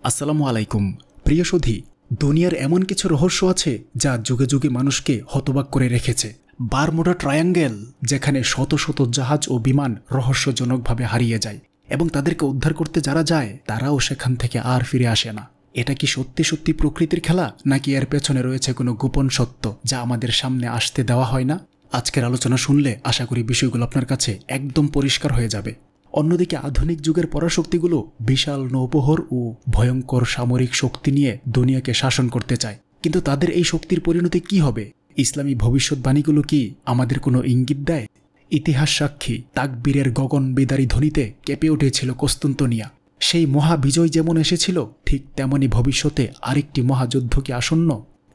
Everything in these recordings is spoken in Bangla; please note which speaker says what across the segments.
Speaker 1: আসসালামু আলাইকুম প্রিয় সুধী। দুনিয়ার এমন কিছু রহস্য আছে যা যুগে যুগে মানুষকে হতবাক করে রেখেছে। বারমুডা ট্রায়াঙ্গেল, যেখানে শত শত জাহাজ ও বিমান রহস্যজনকভাবে হারিয়ে যায় এবং তাদেরকে উদ্ধার করতে যারা যায় তারাও সেখান থেকে আর ফিরে আসে না। এটা কি সত্যি সত্যি প্রকৃতির খেলা, নাকি এর পেছনে রয়েছে কোনো গোপন সত্য যা আমাদের সামনে আসতে দেওয়া হয় না? আজকের আলোচনা শুনলে আশা করি বিষয়গুলো আপনার কাছে একদম পরিষ্কার হয়ে যাবে। অন্যদিকে আধুনিক যুগের পরাশক্তিগুলো বিশাল নৌবহর ও ভয়ঙ্কর সামরিক শক্তি নিয়ে দুনিয়াকে শাসন করতে চায়, কিন্তু তাদের এই শক্তির পরিণতি কি হবে? ইসলামী ভবিষ্যৎবাণীগুলো কি আমাদের কোনো ইঙ্গিত দেয়? ইতিহাস সাক্ষী, তাকবীরের গগনবিদারী ধ্বনিতে কেঁপে উঠেছিল কস্তুন্তনিয়া। সেই মহাবিজয় যেমন এসেছিল, ঠিক তেমনি ভবিষ্যতে আরেকটি মহাযুদ্ধ কি আসন্ন?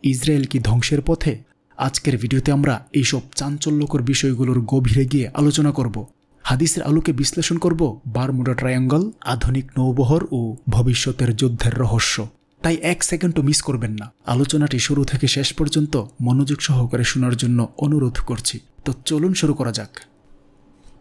Speaker 1: ইসরায়েল কি ধ্বংসের পথে? আজকের ভিডিওতে আমরা এইসব চাঞ্চল্যকর বিষয়গুলোর গভীরে গিয়ে আলোচনা করব। হাদিসের আলোকে বিশ্লেষণ করব বারমুডা ট্রায়াঙ্গল, আধুনিক নৌবহর ও ভবিষ্যতের যুদ্ধের রহস্য। তাই এক সেকেন্ডও মিস করবেন না। আলোচনাটি শুরু থেকে শেষ পর্যন্ত মনোযোগ সহকারে শোনার জন্য অনুরোধ করছি। তো চলুন শুরু করা যাক।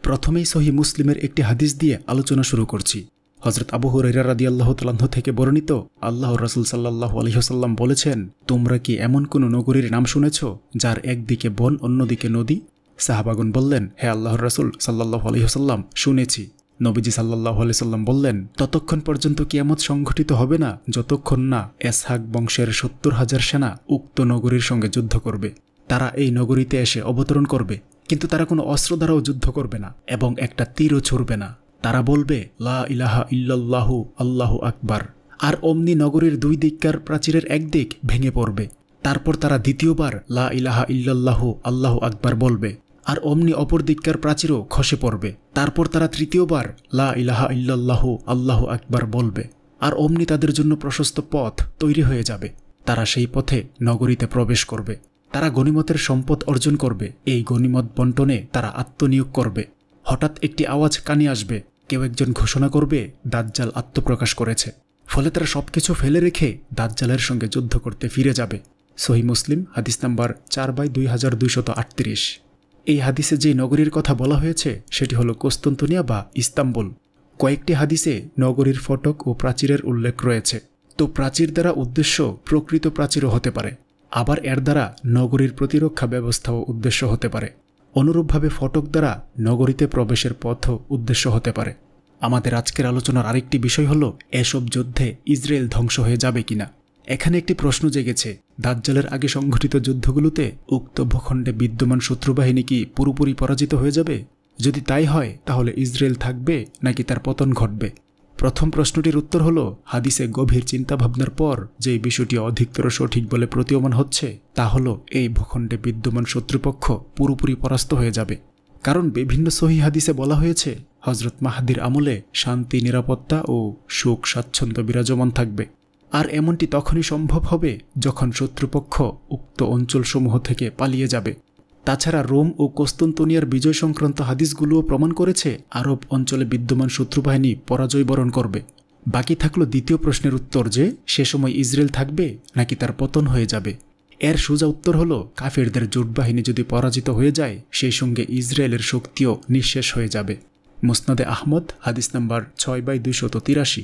Speaker 1: প্রথমেই সহিহ মুসলিমের একটি হাদিস দিয়ে আলোচনা শুরু করছি। হযরত আবু হুরায়রা রাদিয়াল্লাহু তাআলা আনহু থেকে বর্ণিত, আল্লাহর রাসূল সাল্লাল্লাহু আলাইহি ওয়াসাল্লাম বলেছেন, তোমরা কি এমন কোনো নগরীর নাম শুনেছ যার একদিকে বন অন্যদিকে নদী? সাহাবাগণ বললেন, হে আল্লাহর রাসূল সাল্লাল্লাহু আলাইহি ওয়াসাল্লাম, শুনেছি। নবীজি সাল্লাল্লাহু আলাইহি ওয়াসাল্লাম বললেন, ততক্ষণ পর্যন্ত কিয়ামত সংঘটিত হবে না যতক্ষণ না ইসহাক বংশের ৭০,০০০ সেনা উক্ত নগরীর সঙ্গে যুদ্ধ করবে। তারা এই নগরীতে এসে অবতরণ করবে, কিন্তু তারা কোনো অস্ত্র দ্বারাও যুদ্ধ করবে না এবং একটা তীরও ছুড়বে না। তারা বলবে, লা ইলাহা ইল্লাল্লাহু আল্লাহু আকবার। আর অমনি নগরীর দুই দিককার প্রাচীরের একদিক ভেঙে পড়বে। তারপর তারা দ্বিতীয়বার লা ইলাহা ইল্লাল্লাহু আল্লাহু আকবার বলবে, আর অমনি অপর দিককার প্রাচীরও খসে পড়বে। তারপর তারা তৃতীয়বার লা ইলাহা ইল্লাল্লাহু আল্লাহু আকবার বলবে, আর অমনি তাদের জন্য প্রশস্ত পথ তৈরি হয়ে যাবে। তারা সেই পথে নগরীতে প্রবেশ করবে। তারা গনিমতের সম্পদ অর্জন করবে। এই গনিমত বন্টনে তারা আত্মনিয়োগ করবে। হঠাৎ একটি আওয়াজ কানে আসবে। কেউ একজন ঘোষণা করবে, দাজ্জাল আত্মপ্রকাশ করেছে। ফলে তারা সবকিছু ফেলে রেখে দাজ্জালের সঙ্গে যুদ্ধ করতে ফিরে যাবে। সহিহ মুসলিম হাদিস নাম্বার 4/2238। এই হাদিসে যে নগরীর কথা বলা হয়েছে সেটি হলো কস্তুন্তনিয়া বা ইস্তাম্বুল। কয়েকটি হাদিসে নগরীর ফটক ও প্রাচীরের উল্লেখ রয়েছে। তো প্রাচীর দ্বারা উদ্দেশ্য প্রকৃত প্রাচীরও হতে পারে, আবার এর দ্বারা নগরীর প্রতিরক্ষা ব্যবস্থাও উদ্দেশ্য হতে পারে। অনুরূপভাবে ফটক দ্বারা নগরীতে প্রবেশের পথও উদ্দেশ্য হতে পারে। আমাদের আজকের আলোচনার আরেকটি বিষয় হলো, এসব যুদ্ধে ইসরায়েল ধ্বংস হয়ে যাবে কিনা। এখানে একটি প্রশ্ন জেগেছে, দাজ্জালের আগে সংঘটিত যুদ্ধগুলোতে উক্ত ভূখণ্ডে বিদ্যমান শত্রুবাহিনী কি পুরোপুরি পরাজিত হয়ে যাবে? যদি তাই হয় তাহলে ইসরায়েল থাকবে নাকি তার পতন ঘটবে? প্রথম প্রশ্নটির উত্তর হলো, হাদিসে গভীর চিন্তাভাবনার পর যে বিষয়টি অধিকতর সঠিক বলে প্রতীয়মান হচ্ছে তা হলো, এই ভূখণ্ডে বিদ্যমান শত্রুপক্ষ পুরোপুরি পরাস্ত হয়ে যাবে। কারণ বিভিন্ন সহিহ হাদিসে বলা হয়েছে, হযরত মাহদির আমলে শান্তি, নিরাপত্তা ও সুখ স্বাচ্ছন্দ্য বিরাজমান থাকবে। আর এমনটি তখনই সম্ভব হবে যখন শত্রুপক্ষ উক্ত অঞ্চলসমূহ থেকে পালিয়ে যাবে। তাছাড়া রোম ও কস্তুন্তনিয়ার বিজয় সংক্রান্ত হাদিসগুলোও প্রমাণ করেছে আরব অঞ্চলে বিদ্যমান শত্রুবাহিনী পরাজয় বরণ করবে। বাকি থাকলো দ্বিতীয় প্রশ্নের উত্তর, যে সে সময় ইসরায়েল থাকবে নাকি তার পতন হয়ে যাবে। এর সোজা উত্তর হলো, কাফিরদের জোটবাহিনী যদি পরাজিত হয়ে যায় সেই সঙ্গে ইসরায়েলের শক্তিও নিঃশেষ হয়ে যাবে। মুসনাদে আহমদ হাদিস নাম্বার 6/283।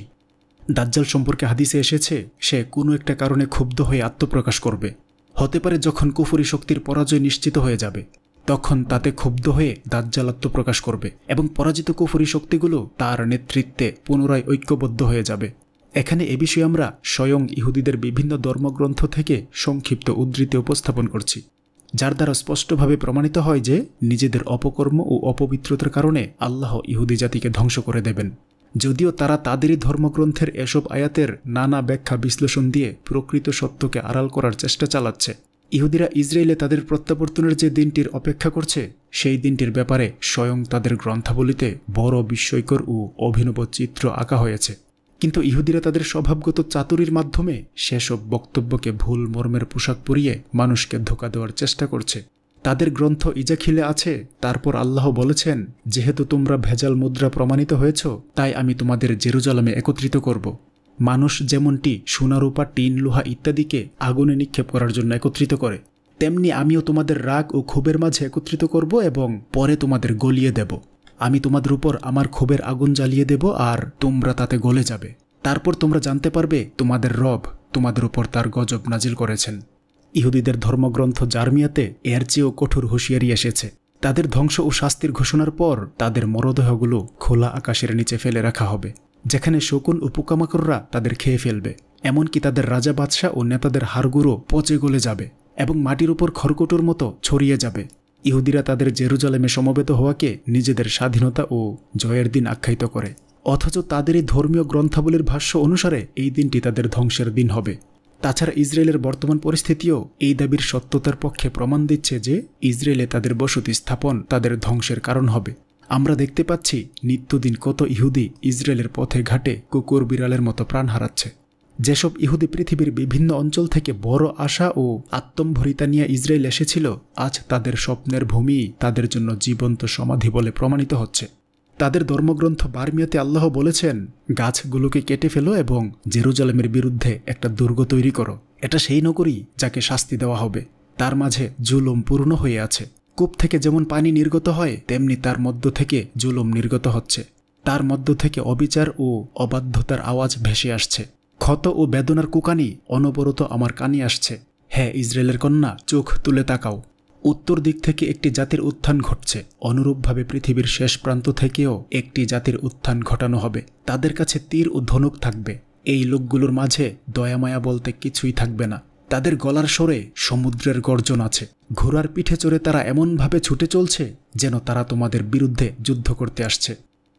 Speaker 1: দাজ্জাল সম্পর্কে হাদিসে এসেছে, সে কোনো একটা কারণে ক্ষুব্ধ হয়ে আত্মপ্রকাশ করবে। হতে পারে যখন কুফরি শক্তির পরাজয় নিশ্চিত হয়ে যাবে, তখন তাতে ক্ষুব্ধ হয়ে দাজ্জাল আত্মপ্রকাশ করবে এবং পরাজিত কুফরি শক্তিগুলো তার নেতৃত্বে পুনরায় ঐক্যবদ্ধ হয়ে যাবে। এখানে এ বিষয়ে আমরা স্বয়ং ইহুদিদের বিভিন্ন ধর্মগ্রন্থ থেকে সংক্ষিপ্ত উদ্ধৃতি উপস্থাপন করছি, যার দ্বারা স্পষ্টভাবে প্রমাণিত হয় যে নিজেদের অপকর্ম ও অপবিত্রতার কারণে আল্লাহ ইহুদি জাতিকে ধ্বংস করে দেবেন। যদিও তারা তাদেরই ধর্মগ্রন্থের এসব আয়াতের নানা ব্যাখ্যা বিশ্লেষণ দিয়ে প্রকৃত সত্যকে আড়াল করার চেষ্টা চালাচ্ছে। ইহুদিরা ইসরায়েলে তাদের প্রত্যাবর্তনের যে দিনটির অপেক্ষা করছে, সেই দিনটির ব্যাপারে স্বয়ং তাদের গ্রন্থাবলীতে বড় বিস্ময়কর ও অভিনব চিত্র আঁকা হয়েছে। কিন্তু ইহুদিরা তাদের স্বভাবগত চাতুরির মাধ্যমে সেসব বক্তব্যকে ভুল মর্মের পোশাক পরিয়ে মানুষকে ধোঁকা দেওয়ার চেষ্টা করছে। তাদের গ্রন্থ ইজাখিলে আছে, তারপর আল্লাহ বলেছেন, যেহেতু তোমরা ভেজাল মুদ্রা প্রমাণিত হয়েছ, তাই আমি তোমাদের জেরুজালেমে একত্রিত করব। মানুষ যেমনটি সোনা, রূপা, টিন, লোহা ইত্যাদিকে আগুনে নিক্ষেপ করার জন্য একত্রিত করে, তেমনি আমিও তোমাদের রাগ ও ক্ষোভের মাঝে একত্রিত করব এবং পরে তোমাদের গলিয়ে দেব। আমি তোমাদের উপর আমার ক্ষোভের আগুন জ্বালিয়ে দেব আর তোমরা তাতে গলে যাবে। তারপর তোমরা জানতে পারবে তোমাদের রব তোমাদের উপর তার গজব নাজিল করেছেন। ইহুদিদের ধর্মগ্রন্থ জার্মিয়াতে এর চেয়েও কঠোর হুঁশিয়ারি এসেছে। তাদের ধ্বংস ও শাস্তির ঘোষণার পর তাদের মরদেহগুলো খোলা আকাশের নিচে ফেলে রাখা হবে, যেখানে শকুন ও পোকামাকড়রা তাদের খেয়ে ফেলবে। এমনকি তাদের রাজা বাদশাহ ও নেতাদের হাড়গুঁড়ো পচে গলে যাবে এবং মাটির উপর খড়কুটোর মতো ছড়িয়ে যাবে। ইহুদিরা তাদের জেরুজালেমে সমবেত হওয়াকে নিজেদের স্বাধীনতা ও জয়ের দিন আখ্যায়িত করে, অথচ তাদের এই ধর্মীয় গ্রন্থাবলীর ভাষ্য অনুসারে এই দিনটি তাদের ধ্বংসের দিন হবে। তাছাড়া ইসরায়েলের বর্তমান পরিস্থিতিও এই দাবির সত্যতার পক্ষে প্রমাণ দিচ্ছে যে ইসরায়েলে তাদের বসতি স্থাপন তাদের ধ্বংসের কারণ হবে। আমরা দেখতে পাচ্ছি নিত্যদিন কত ইহুদি ইসরায়েলের পথে ঘাটে কুকুর বিড়ালের মতো প্রাণ হারাচ্ছে। যেসব ইহুদি পৃথিবীর বিভিন্ন অঞ্চল থেকে বড় আশা ও আত্মম্ভরিতা নিয়ে ইসরায়েল এসেছিল, আজ তাদের স্বপ্নের ভূমি তাদের জন্য জীবন্ত সমাধি বলে প্রমাণিত হচ্ছে। তাদের ধর্মগ্রন্থ বার্মিয়াতে আল্লাহ বলেছেন, গাছগুলোকে কেটে ফেলো এবং জেরুজালেমের বিরুদ্ধে একটা দুর্গ তৈরি করো। এটা সেই নগরী যাকে শাস্তি দেওয়া হবে। তার মাঝে জুলুম পূর্ণ হয়ে আছে। কূপ থেকে যেমন পানি নির্গত হয়, তেমনি তার মধ্য থেকে জুলুম নির্গত হচ্ছে। তার মধ্য থেকে অবিচার ও অবাধ্যতার আওয়াজ ভেসে আসছে। ক্ষত ও বেদনার কুকানি অনবরত আমার কানে আসছে। হ্যাঁ ইসরায়েলের কন্যা, চোখ তুলে তাকাও। উত্তর দিক থেকে একটি জাতির উত্থান ঘটছে। অনুরূপভাবে পৃথিবীর শেষ প্রান্ত থেকেও একটি জাতির উত্থান ঘটানো হবে। তাদের কাছে তীর ও ধনুক থাকবে। এই লোকগুলোর মাঝে দয়ামায়া বলতে কিছুই থাকবে না। তাদের গলার স্বরে সমুদ্রের গর্জন আছে। ঘোড়ার পিঠে চড়ে তারা এমনভাবে ছুটে চলছে যেন তারা তোমাদের বিরুদ্ধে যুদ্ধ করতে আসছে।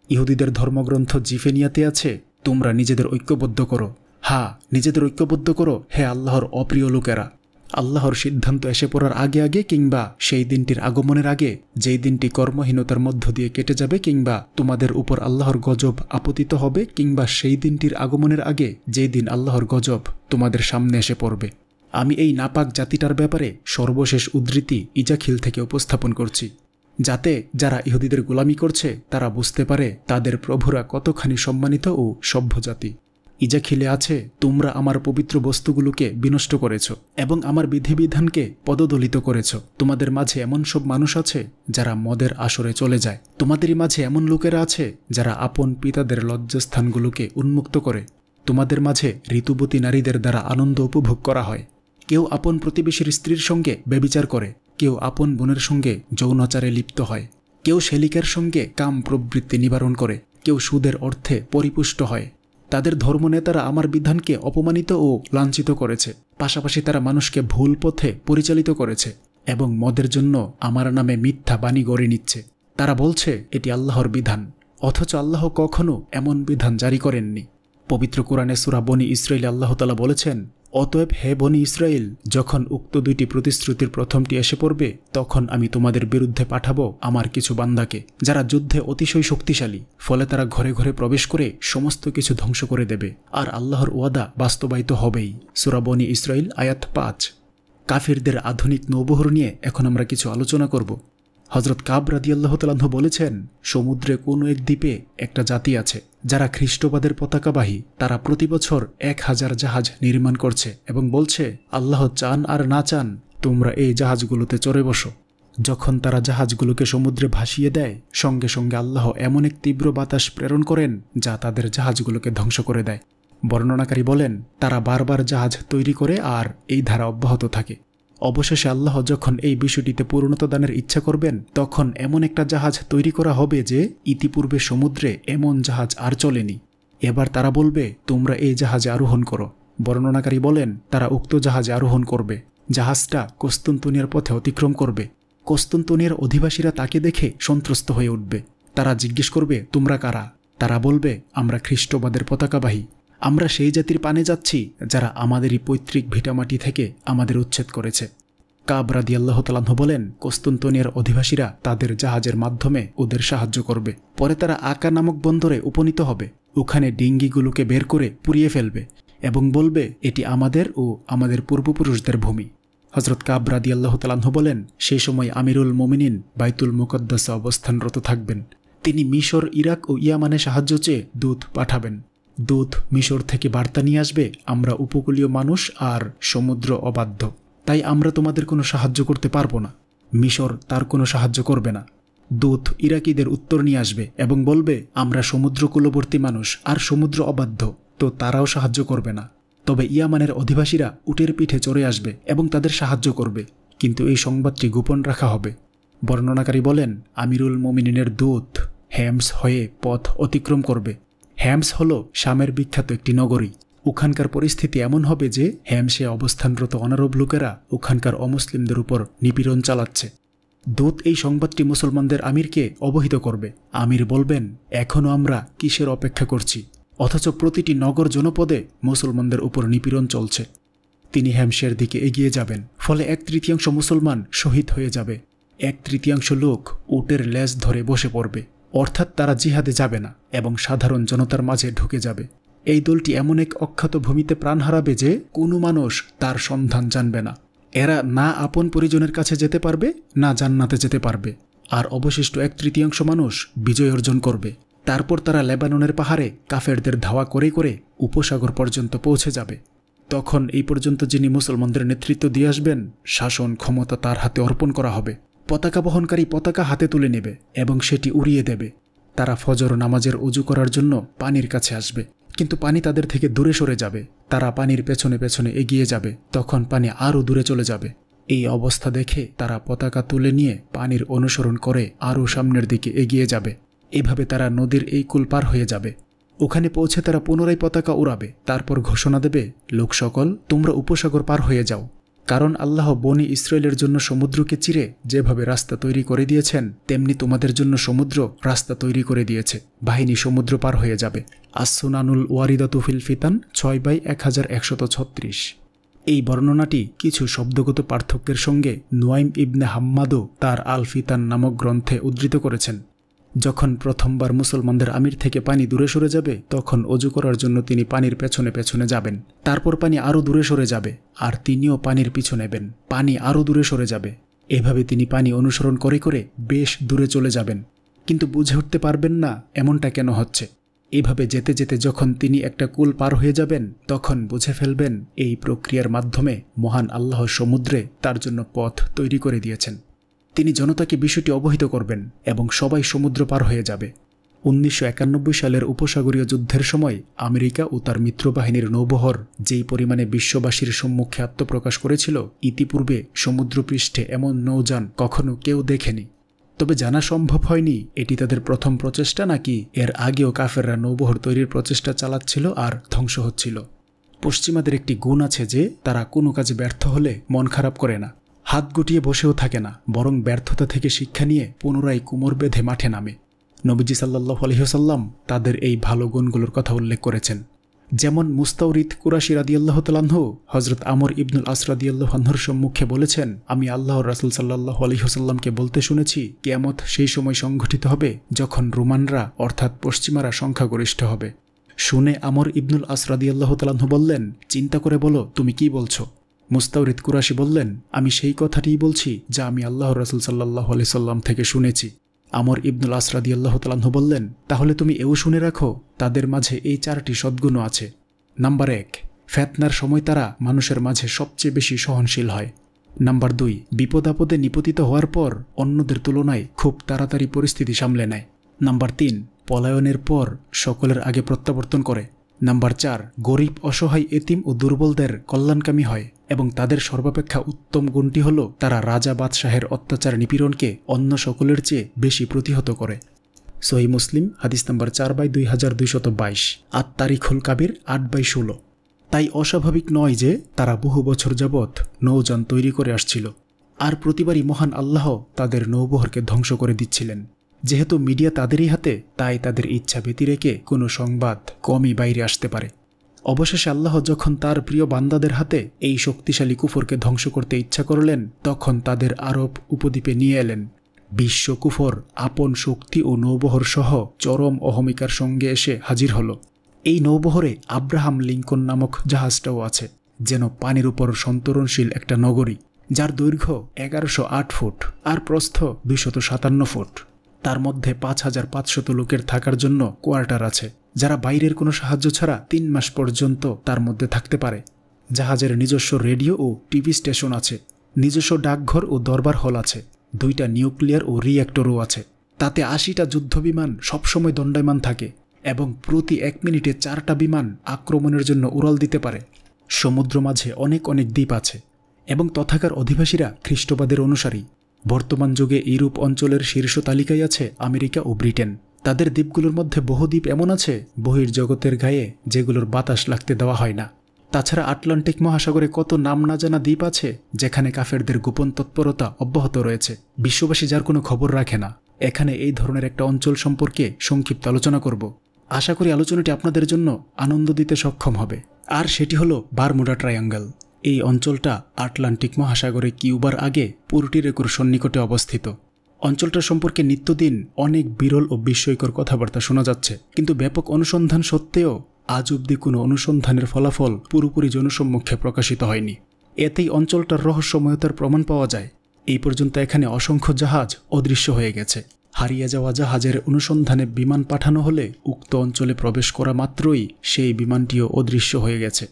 Speaker 1: ইহুদিদের ধর্মগ্রন্থ জিফেনিয়াতে আছে, তোমরা নিজেদের ঐক্যবদ্ধ করো। হ্যাঁ, নিজেদের ঐক্যবদ্ধ করো হে আল্লাহর অপ্রিয় লোকেরা। আল্লাহর সিদ্ধান্ত এসে পড়ার আগে আগে কিংবা সেই দিনটির আগমনের আগে, যেই দিনটি কর্মহীনতার মধ্য দিয়ে কেটে যাবে, কিংবা তোমাদের উপর আল্লাহর গজব আপতিত হবে, কিংবা সেই দিনটির আগমনের আগে যেই দিন আল্লাহর গজব তোমাদের সামনে এসে পড়বে। আমি এই নাপাক জাতিটার ব্যাপারে সর্বশেষ উদ্ধৃতি ইজাখিল থেকে উপস্থাপন করছি, যাতে যারা ইহুদিদের গোলামি করছে তারা বুঝতে পারে তাদের প্রভুরা কতখানি সম্মানিত ও সভ্য জাতি। ইজাখিলে আছে, তোমরা আমার পবিত্র বস্তুগুলোকে বিনষ্ট করেছ এবং আমার বিধিবিধানকে পদদলিত করেছ। তোমাদের মাঝে এমন সব মানুষ আছে যারা মদের আসরে চলে যায়। তোমাদেরই মাঝে এমন লোকেরা আছে যারা আপন পিতাদের লজ্জাস্থানগুলোকে উন্মুক্ত করে। তোমাদের মাঝে ঋতুবতী নারীদের দ্বারা আনন্দ উপভোগ করা হয়। কেউ আপন প্রতিবেশীর স্ত্রীর সঙ্গে ব্যভিচার করে, কেউ আপন বোনের সঙ্গে যৌনাচারে লিপ্ত হয়, কেউ শেলিকার সঙ্গে কাম প্রবৃত্তি নিবারণ করে, কেউ সুদের অর্থে পরিপুষ্ট হয়। তাদের ধর্মনেতারা আমার বিধানকে অপমানিত ও লাঞ্ছিত করেছে। পাশাপাশি তারা মানুষকে ভুল পথে পরিচালিত করেছে এবং মদের জন্য আমার নামে মিথ্যা বাণী গড়ে নিচ্ছে। তারা বলছে এটি আল্লাহর বিধান, অথচ আল্লাহ কখনো এমন বিধান জারি করেননি। পবিত্র কোরআনে সূরা বনী ইসরাইল আল্লাহ তাআলা বলেছেন, অতএব হে বনী ইসরাইল, যখন উক্ত দুইটি প্রতিশ্রুতির প্রথমটি এসে পড়বে, তখন আমি তোমাদের বিরুদ্ধে পাঠাবো আমার কিছু বান্দাকে, যারা যুদ্ধে অতিশয় শক্তিশালী। ফলে তারা ঘরে ঘরে প্রবেশ করে সমস্ত কিছু ধ্বংস করে দেবে, আর আল্লাহর ওয়াদা বাস্তবায়িত হবেই। সূরা বনী ইসরাইল আয়াত 5। কাফিরদের আধুনিক নৌবহর নিয়ে এখন আমরা কিছু আলোচনা করব। হযরত কাব রাদিয়াল্লাহু তাআলা আনহু বলেছেন, সমুদ্রে কোনো এক দ্বীপে একটা জাতি আছে যারা খ্রিস্টবাদের পতাকাবাহী। তারা প্রতি বছর 1000 জাহাজ নির্মাণ করছে এবং বলছে, আল্লাহ চান আর না চান তোমরা এই জাহাজগুলোতে চড়ে বসো। যখন তারা জাহাজগুলোকে সমুদ্রে ভাসিয়ে দেয়, সঙ্গে সঙ্গে আল্লাহ এমন এক তীব্র বাতাস প্রেরণ করেন যা তাদের জাহাজগুলোকে ধ্বংস করে দেয়। বর্ণনাকারী বলেন, তারা বারবার জাহাজ তৈরি করে আর এই ধারা অব্যাহত থাকে। অবশেষে আল্লাহ যখন এই বিষয়টিতে পূর্ণতা দানের ইচ্ছা করবেন, তখন এমন একটা জাহাজ তৈরি করা হবে যে ইতিপূর্বে সমুদ্রে এমন জাহাজ আর চলেনি। এবার তারা বলবে, তোমরা এই জাহাজে আরোহণ করো। বর্ণনাকারী বলেন, তারা উক্ত জাহাজে আরোহণ করবে। জাহাজটা কুস্তুনতুনিয়ার পথে অতিক্রম করবে। কুস্তুনতুনিয়ার অধিবাসীরা তাকে দেখে সন্ত্রস্ত হয়ে উঠবে। তারা জিজ্ঞেস করবে, তোমরা কারা? তারা বলবে, আমরা খ্রিস্টবাদের পতাকাবাহী। আমরা সেই জাতির পানে যাচ্ছি যারা আমাদেরই পৈতৃক ভিটামাটি থেকে আমাদের উচ্ছেদ করেছে। কাব রাদিয়াল্লাহু তাআলা আনহু বলেন, কুস্তুনতুনিয়ার অধিবাসীরা তাদের জাহাজের মাধ্যমে ওদের সাহায্য করবে। পরে তারা আকা নামক বন্দরে উপনীত হবে। ওখানে ডিঙ্গিগুলোকে বের করে পুড়িয়ে ফেলবে এবং বলবে, এটি আমাদের ও আমাদের পূর্বপুরুষদের ভূমি। হযরত কাব রাদিয়াল্লাহু তাআলা আনহু বলেন, সেই সময় আমিরুল মুমিনিন বাইতুল মুকদ্দাসে অবস্থানরত থাকবেন। তিনি মিশর, ইরাক ও ইয়ামানে সাহায্য চেয়ে দূত পাঠাবেন। দূত মিশর থেকে বার্তা নিয়ে আসবে, আমরা উপকূলীয় মানুষ আর সমুদ্র অবাধ্য, তাই আমরা তোমাদের কোনো সাহায্য করতে পারবো না। মিশর তার কোনো সাহায্য করবে না। দূত ইরাকিদের উত্তর নিয়ে আসবে এবং বলবে, আমরা সমুদ্রকূলবর্তী মানুষ আর সমুদ্র অবাধ্য, তো তারাও সাহায্য করবে না। তবে ইয়ামানের অধিবাসীরা উটের পিঠে চড়ে আসবে এবং তাদের সাহায্য করবে, কিন্তু এই সংবাদটি গোপন রাখা হবে। বর্ণনাকারী বলেন, আমিরুল মুমিনিনের দূত হেমস হয়ে পথ অতিক্রম করবে। হেমস হল শামের বিখ্যাত একটি নগরী। ওখানকার পরিস্থিতি এমন হবে যে হেমসে অবস্থানরত অনারব লোকেরা ওখানকার অমুসলিমদের উপর নিপীড়ন চালাচ্ছে। দূত এই সংবাদটি মুসলমানদের আমিরকে অবহিত করবে। আমির বলবেন, এখনও আমরা কিসের অপেক্ষা করছি, অথচ প্রতিটি নগর জনপদে মুসলমানদের উপর নিপীড়ন চলছে। তিনি হেমসের দিকে এগিয়ে যাবেন, ফলে 1/3 মুসলমান শহীদ হয়ে যাবে। 1/3 লোক উটের লেজ ধরে বসে পড়বে, অর্থাৎ তারা জিহাদে যাবে না এবং সাধারণ জনতার মাঝে ঢুকে যাবে। এই দলটি এমন এক অখ্যাত ভূমিতে প্রাণ হারাবে যে কোনো মানুষ তার সন্ধান জানবে না। এরা না আপন পরিজনের কাছে যেতে পারবে, না জান্নাতে যেতে পারবে। আর অবশিষ্ট 1/3 মানুষ বিজয় অর্জন করবে। তারপর তারা লেবাননের পাহাড়ে কাফেরদের ধাওয়া করে করে উপসাগর পর্যন্ত পৌঁছে যাবে। তখন এই পর্যন্ত যিনি মুসলমানদের নেতৃত্ব দিয়ে আসবেন, শাসন ক্ষমতা তার হাতে অর্পণ করা হবে। পতাকা বহনকারী পতাকা হাতে তুলে নেবে এবং সেটি উড়িয়ে দেবে। তারা ফজর নামাজের ওযু করার জন্য পানির কাছে আসবে, কিন্তু পানি তাদের থেকে দূরে সরে যাবে। তারা পানির পেছনে পেছনে এগিয়ে যাবে, তখন পানি আরও দূরে চলে যাবে। এই অবস্থা দেখে তারা পতাকা তুলে নিয়ে পানির অনুসরণ করে আরও সামনের দিকে এগিয়ে যাবে। এভাবে তারা নদীর এই কুল পার হয়ে যাবে। ওখানে পৌঁছে তারা পুনরায় পতাকা উড়াবে। তারপর ঘোষণা দেবে, লোক সকল, তোমরা উপসাগর পার হয়ে যাও। কারণ আল্লাহ বনি ইসরায়েলের জন্য সমুদ্রকে চিরে যেভাবে রাস্তা তৈরি করে দিয়েছেন, তেমনি তোমাদের জন্য সমুদ্র রাস্তা তৈরি করে দিয়েছে। বাহিনী সমুদ্র পার হয়ে যাবে। আসসুনানুল ওয়ারিদাতু ফিল ফিতান 6/1136। এই বর্ণনাটি কিছু শব্দগত পার্থক্যের সঙ্গে নুয়াইম ইবনে হাম্মাদও তার আল ফিতান নামক গ্রন্থে উদ্ধৃত করেছেন। যখন প্রথমবার মুসলমানদের আমির থেকে পানি দূরে সরে যাবে, তখন অজু করার জন্য তিনি পানির পেছনে পেছনে যাবেন। তারপর পানি আরও দূরে সরে যাবে, আর তিনিও পানির পিছু নেবেন। পানি আরও দূরে সরে যাবে। এভাবে তিনি পানি অনুসরণ করে করে বেশ দূরে চলে যাবেন, কিন্তু বুঝে উঠতে পারবেন না এমনটা কেন হচ্ছে। এভাবে যেতে যেতে যখন তিনি একটা কুল পার হয়ে যাবেন, তখন বুঝে ফেলবেন এই প্রক্রিয়ার মাধ্যমে মহান আল্লাহ সমুদ্রে তার জন্য পথ তৈরি করে দিয়েছেন। তিনি জনতাকে বিষয়টি অবহিত করবেন এবং সবাই সমুদ্র পার হয়ে যাবে। 1991 সালের উপসাগরীয় যুদ্ধের সময় আমেরিকা ও তার মিত্রবাহিনীর নৌবহর যেই পরিমাণে বিশ্ববাসীর সম্মুখে আত্মপ্রকাশ করেছিল, ইতিপূর্বে সমুদ্রপৃষ্ঠে এমন নৌযান কখনো কেউ দেখেনি। তবে জানা সম্ভব হয়নি এটি তাদের প্রথম প্রচেষ্টা নাকি এর আগেও কাফেররা নৌবহর তৈরির প্রচেষ্টা চালাচ্ছিল আর ধ্বংস হচ্ছিল। পশ্চিমাদের একটি গুণ আছে যে তারা কোনো কাজে ব্যর্থ হলে মন খারাপ করে না, হাত গুটিয়ে বসেও থাকে না, বরং ব্যর্থতা থেকে শিক্ষা নিয়ে পুনরায় কোমর বেঁধে মাঠে নামে। নবীজি সাল্লাল্লাহু আলাইহি ওয়াসাল্লাম তাদের এই ভালো গুণগুলোর কথা উল্লেখ করেছেন। যেমন মুস্তাউরিদ কুরাশি রাদিয়াল্লাহু তাআলা আনহু হযরত আমর ইবনুল আস রাদিয়াল্লাহু আনহুর সম্মুখে বলেছেন, আমি আল্লাহর রাসূল সাল্লাল্লাহু আলাইহি ওয়াসাল্লামকে বলতে শুনেছি, কিয়ামত সেই সময় সংঘটিত হবে যখন রোমানরা অর্থাৎ পশ্চিমারা সংখ্যাগরিষ্ঠ হবে। শুনে আমর ইবনুল আস রাদিয়াল্লাহু তাআলা আনহু বললেন, চিন্তা করে বলো তুমি কি বলছো। মুস্তাউরিদ কুরাশি বললেন, আমি সেই কথাটিই বলছি যা আমি আল্লাহর রাসূল সাল্লাল্লাহু আলাইহি ওয়াসাল্লাম থেকে শুনেছি। আমর ইবনুল আস রাদিয়াল্লাহু তাআলা আনহু বললেন, তাহলে তুমি এও শুনে রাখো, তাদের মাঝে এই 4টি সদ্গুণ আছে। নাম্বার 1, ফিতনার সময় তারা মানুষের মাঝে সবচেয়ে বেশি সহনশীল হয়। নাম্বার 2, বিপদ আপদে নিপতিত হওয়ার পর অন্যদের তুলনায় খুব তাড়াতাড়ি পরিস্থিতি সামলে নেয়। নাম্বার 3, পলায়নের পর সকলের আগে প্রত্যাবর্তন করে। নাম্বার 4, গরিব অসহায় এতিম ও দুর্বলদের কল্যাণকামী হয় এবং তাদের সর্বাপেক্ষা উত্তম গুণটি হল তারা রাজা বাদশাহের অত্যাচার নিপীড়নকে অন্য সকলের চেয়ে বেশি প্রতিহত করে। সহিহ মুসলিম হাদিস নাম্বার 4/2222, আত-তারিখুল কাবির 8/16। তাই অস্বাভাবিক নয় যে তারা বহু বছর যাবৎ নৌযান তৈরি করে আসছিল, আর প্রতিবারই মহান আল্লাহ তাদের নৌবহরকে ধ্বংস করে দিচ্ছিলেন। যেহেতু মিডিয়া তাদেরই হাতে, তাই তাদের ইচ্ছা ব্যতিরেকে কোনো সংবাদ কমই বাইরে আসতে পারে। অবশেষে আল্লাহ যখন তার প্রিয় বান্দাদের হাতে এই শক্তিশালী কুফরকে ধ্বংস করতে ইচ্ছা করলেন, তখন তাদের আরব উপদ্বীপে নিয়ে এলেন। বিশ্ব কুফর আপন শক্তি ও নৌবহর সহ চরম অহমিকার সঙ্গে এসে হাজির হল। এই নৌবহরে আব্রাহাম লিঙ্কন নামক জাহাজটাও আছে, যেন পানির উপর সন্তরণশীল একটা নগরী, যার দৈর্ঘ্য 1108 ফুট আর প্রস্থ 257 ফুট। তার মধ্যে 5500 লোকের থাকার জন্য কোয়ার্টার আছে, যারা বাইরের কোনো সাহায্য ছাড়া 3 মাস পর্যন্ত তার মধ্যে থাকতে পারে। জাহাজের নিজস্ব রেডিও ও টিভি স্টেশন আছে, নিজস্ব ডাকঘর ও দরবার হল আছে, 2টা নিউক্লিয়ার ও রিঅ্যাক্টরও আছে। তাতে 80টা যুদ্ধবিমান সবসময় দণ্ডায়মান থাকে এবং প্রতি 1 মিনিটে 4টা বিমান আক্রমণের জন্য উড়াল দিতে পারে। সমুদ্র মাঝে অনেক অনেক দ্বীপ আছে এবং তথাকার অধিবাসীরা খ্রিস্টবাদের অনুসারী। বর্তমান যুগে ইউরোপ অঞ্চলের শীর্ষ তালিকায় আছে আমেরিকা ও ব্রিটেন। তাদের দ্বীপগুলোর মধ্যে বহু দ্বীপ এমন আছে বহির্জগতের গায়ে যেগুলোর বাতাস লাগতে দেওয়া হয় না। তাছাড়া আটলান্টিক মহাসাগরে কত নাম না জানা দ্বীপ আছে যেখানে কাফেরদের গোপন তৎপরতা অব্যাহত রয়েছে, বিশ্ববাসী যার কোনো খবর রাখে না। এখানে এই ধরনের একটা অঞ্চল সম্পর্কে সংক্ষিপ্ত আলোচনা করব। আশা করি আলোচনাটি আপনাদের জন্য আনন্দ দিতে সক্ষম হবে। আর সেটি হলো বারমুডা ট্রায়াঙ্গল। এই অঞ্চলটা আটলান্টিক মহাসাগরে কিউবার আগে পুর্টোরিকোর সন্নিকটে অবস্থিত। অঞ্চলটা সম্পর্কে নিত্যদিন অনেক বিরল ও বিস্ময়কর কথাবার্তা শোনা যাচ্ছে, কিন্তু ব্যাপক অনুসন্ধান সত্ত্বেও আজ অবধি কোনো অনুসন্ধানের ফলাফল পুরোপুরি জনসম্মুখে প্রকাশিত হয়নি। এতেই অঞ্চলটার রহস্যময়তার প্রমাণ পাওয়া যায়। এই পর্যন্ত এখানে অসংখ্য জাহাজ অদৃশ্য হয়ে গেছে। হারিয়ে যাওয়া জাহাজের অনুসন্ধানে বিমান পাঠানো হলে উক্ত অঞ্চলে প্রবেশ করা মাত্রই সেই বিমানটিও অদৃশ্য হয়ে গেছে।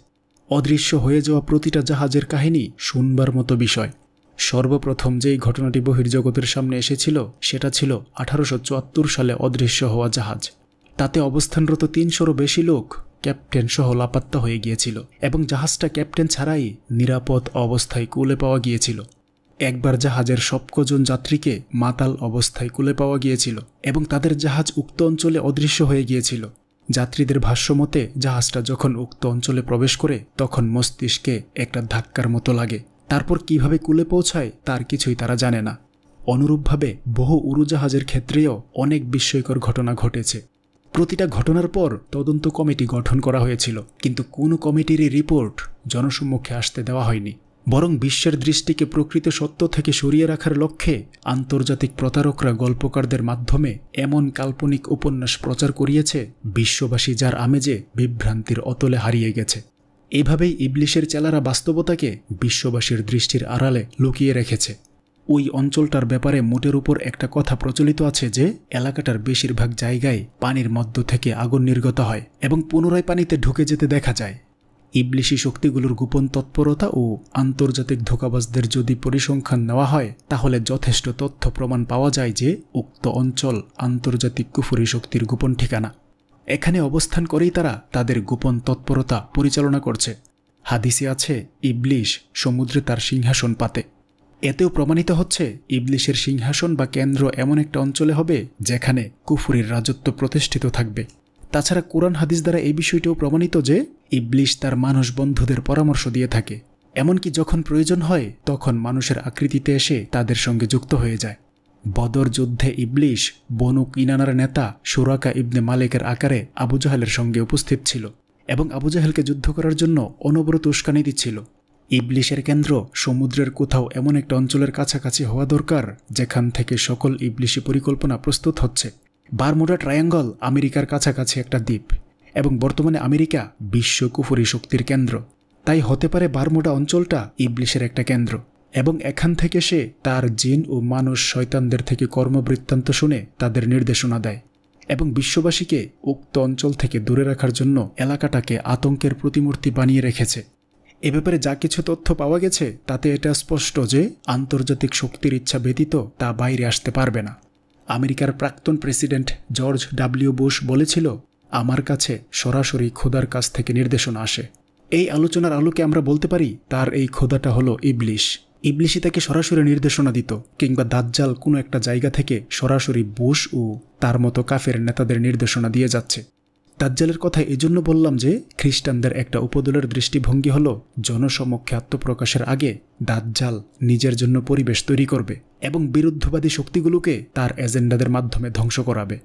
Speaker 1: অদৃশ্য হয়ে যাওয়া প্রতিটা জাহাজের কাহিনী শুনবার মতো বিষয়। সর্বপ্রথম যেই ঘটনাটি বহির্জগতের সামনে এসেছিল সেটা ছিল 1874 সালে অদৃশ্য হওয়া জাহাজ। তাতে অবস্থানরত 300-রও বেশি লোক ক্যাপ্টেন সহ লাপাত্তা হয়ে গিয়েছিল এবং জাহাজটা ক্যাপ্টেন ছাড়াই নিরাপদ অবস্থায় কুলে পাওয়া গিয়েছিল। একবার জাহাজের সবকজন যাত্রীকে মাতাল অবস্থায় কুলে পাওয়া গিয়েছিল এবং তাদের জাহাজ উক্ত অঞ্চলে অদৃশ্য হয়ে গিয়েছিল। যাত্রীদের ভাষ্যমতে জাহাজটা যখন উক্ত অঞ্চলে প্রবেশ করে তখন মস্তিষ্কে একটা ধাক্কার মতো লাগে। তারপর কিভাবে কুলে পৌঁছায় তার কিছুই তারা জানে না। অনুরূপভাবে বহু উড়োজাহাজের ক্ষেত্রেও অনেক বিস্ময়কর ঘটনা ঘটেছে। প্রতিটা ঘটনার পর তদন্ত কমিটি গঠন করা হয়েছিল, কিন্তু কোনো কমিটিরই রিপোর্ট জনসম্মুখে আসতে দেওয়া হয়নি। বরং বিশ্বের দৃষ্টিকে প্রকৃত সত্য থেকে সরিয়ে রাখার লক্ষ্যে আন্তর্জাতিক প্রতারকরা গল্পকারদের মাধ্যমে এমন কাল্পনিক উপন্যাস প্রচার করিয়েছে বিশ্ববাসী যার আমেজে বিভ্রান্তির অতলে হারিয়ে গেছে। এভাবেই ইবলিশের চেলারা বাস্তবতাকে বিশ্ববাসীর দৃষ্টির আড়ালে লুকিয়ে রেখেছে। ওই অঞ্চলটার ব্যাপারে মোটের উপর একটা কথা প্রচলিত আছে যে এলাকাটার বেশিরভাগ জায়গায় পানির মধ্য থেকে আগুন নির্গত হয় এবং পুনরায় পানিতে ঢুকে যেতে দেখা যায়। ইবলিশি শক্তিগুলোর গোপন তৎপরতা ও আন্তর্জাতিক ধোঁকাবাজদের যদি পরিসংখ্যান নেওয়া হয় তাহলে যথেষ্ট তথ্য প্রমাণ পাওয়া যায় যে উক্ত অঞ্চল আন্তর্জাতিক কুফরি শক্তির গোপন ঠিকানা। এখানে অবস্থান করেই তারা তাদের গোপন তৎপরতা পরিচালনা করছে। হাদিসে আছে ইবলিশ সমুদ্রে তার সিংহাসন পাতে। এতেও প্রমাণিত হচ্ছে ইবলিশের সিংহাসন বা কেন্দ্র এমন একটা অঞ্চলে হবে যেখানে কুফরির রাজত্ব প্রতিষ্ঠিত থাকবে। তাছাড়া কোরআন হাদিস দ্বারা এই বিষয়টিও প্রমাণিত যে ইবলিশ তার মানুষ বন্ধুদের পরামর্শ দিয়ে থাকে, এমনকি যখন প্রয়োজন হয় তখন মানুষের আকৃতিতে এসে তাদের সঙ্গে যুক্ত হয়ে যায়। বদর যুদ্ধে ইবলিশ বনু কিনানার নেতা সুরাকা ইবনে মালিকের আকারে আবু জাহেলের সঙ্গে উপস্থিত ছিল এবং আবু জাহেলকে যুদ্ধ করার জন্য অনবরত উস্কানি দিচ্ছিল। ইবলিশের কেন্দ্র সমুদ্রের কোথাও এমন একটা অঞ্চলের কাছাকাছি হওয়া দরকার যেখান থেকে সকল ইবলিশি পরিকল্পনা প্রস্তুত হচ্ছে। বারমুডা ট্রায়াঙ্গল আমেরিকার কাছাকাছি একটা দ্বীপ এবং বর্তমানে আমেরিকা বিশ্ব কুফরি শক্তির কেন্দ্র। তাই হতে পারে বারমুডা অঞ্চলটা ইবলিশের একটা কেন্দ্র এবং এখান থেকে সে তার জিন ও মানুষ শয়তানদের থেকে কর্মবৃত্তান্ত শুনে তাদের নির্দেশনা দেয় এবং বিশ্ববাসীকে উক্ত অঞ্চল থেকে দূরে রাখার জন্য এলাকাটাকে আতঙ্কের প্রতিমূর্তি বানিয়ে রেখেছে। এ ব্যাপারে যা কিছু তথ্য পাওয়া গেছে তাতে এটা স্পষ্ট যে আন্তর্জাতিক শক্তির ইচ্ছা ব্যতীত তা বাইরে আসতে পারবে না। আমেরিকার প্রাক্তন প্রেসিডেন্ট জর্জ ডব্লিউ বুশ বলেছিল, আমার কাছে সরাসরি খোদার কাছ থেকে নির্দেশনা আসে। এই আলোচনার আলোকে আমরা বলতে পারি তার এই খোদাটা হলো ইবলিশ। ইবলিশই তাকে সরাসরি নির্দেশনা দিত, কিংবা দাজ্জাল কোনো একটা জায়গা থেকে সরাসরি বুশ ও তার মতো কাফের নেতাদের নির্দেশনা দিয়ে যাচ্ছে। দাজ্জালের কথা এজন্য বললাম যে খ্রিস্টানদের একটা উপদলের দৃষ্টিভঙ্গি হলো জনসমক্ষে আত্মপ্রকাশের আগে দাজ্জাল নিজের জন্য পরিবেশ তৈরি করবে এবং বিরুদ্ধবাদী শক্তিগুলোকে তার এজেন্ডাদের মাধ্যমে ধ্বংস করাবে।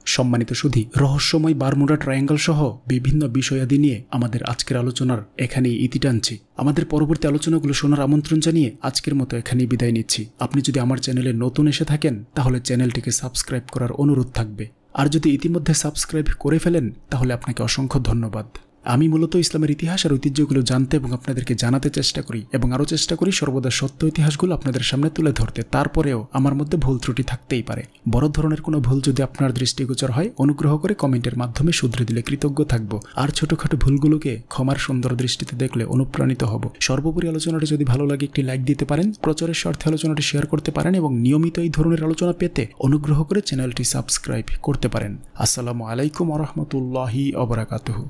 Speaker 1: সম্মানিত সুধী, রহস্যময় বারমুডা ট্রায়াঙ্গল সহ বিভিন্ন বিষয়াদি নিয়ে আমাদের আজকের আলোচনার এখানেই ইতি টানছি। আমাদের পরবর্তী আলোচনাগুলো শোনার আমন্ত্রণ জানিয়ে আজকের মতো এখানেই বিদায় নিচ্ছি। আপনি যদি আমার চ্যানেলে নতুন এসে থাকেন তাহলে চ্যানেলটিকে সাবস্ক্রাইব করার অনুরোধ থাকবে, আর যদি ইতিমধ্যে সাবস্ক্রাইব করে ফেলেন তাহলে আপনাকে অসংখ্য ধন্যবাদ। আমি মূলত ইসলামের ইতিহাস আর ঐতিহ্যগুলো জানতে এবং আপনাদেরকে জানাতে চেষ্টা করি এবং আরও চেষ্টা করি সর্বদা সত্য ইতিহাসগুলো আপনাদের সামনে তুলে ধরতে। তারপরেও আমার মধ্যে ভুল ত্রুটি থাকতেই পারে। বড় ধরনের কোনো ভুল যদি আপনার দৃষ্টিগোচর হয়, অনুগ্রহ করে কমেন্টের মাধ্যমে শুধরে দিলে কৃতজ্ঞ থাকব। আর ছোটখাটো ভুলগুলোকে ক্ষমার সুন্দর দৃষ্টিতে দেখলে অনুপ্রাণিত হব। সর্বোপরি আলোচনাটি যদি ভালো লাগে একটি লাইক দিতে পারেন, প্রচারের স্বার্থে আলোচনাটি শেয়ার করতে পারেন এবং নিয়মিত এই ধরনের আলোচনা পেতে অনুগ্রহ করে চ্যানেলটি সাবস্ক্রাইব করতে পারেন। আসসালামু আলাইকুম ওয়া রাহমাতুল্লাহি ওয়া বারাকাতুহু।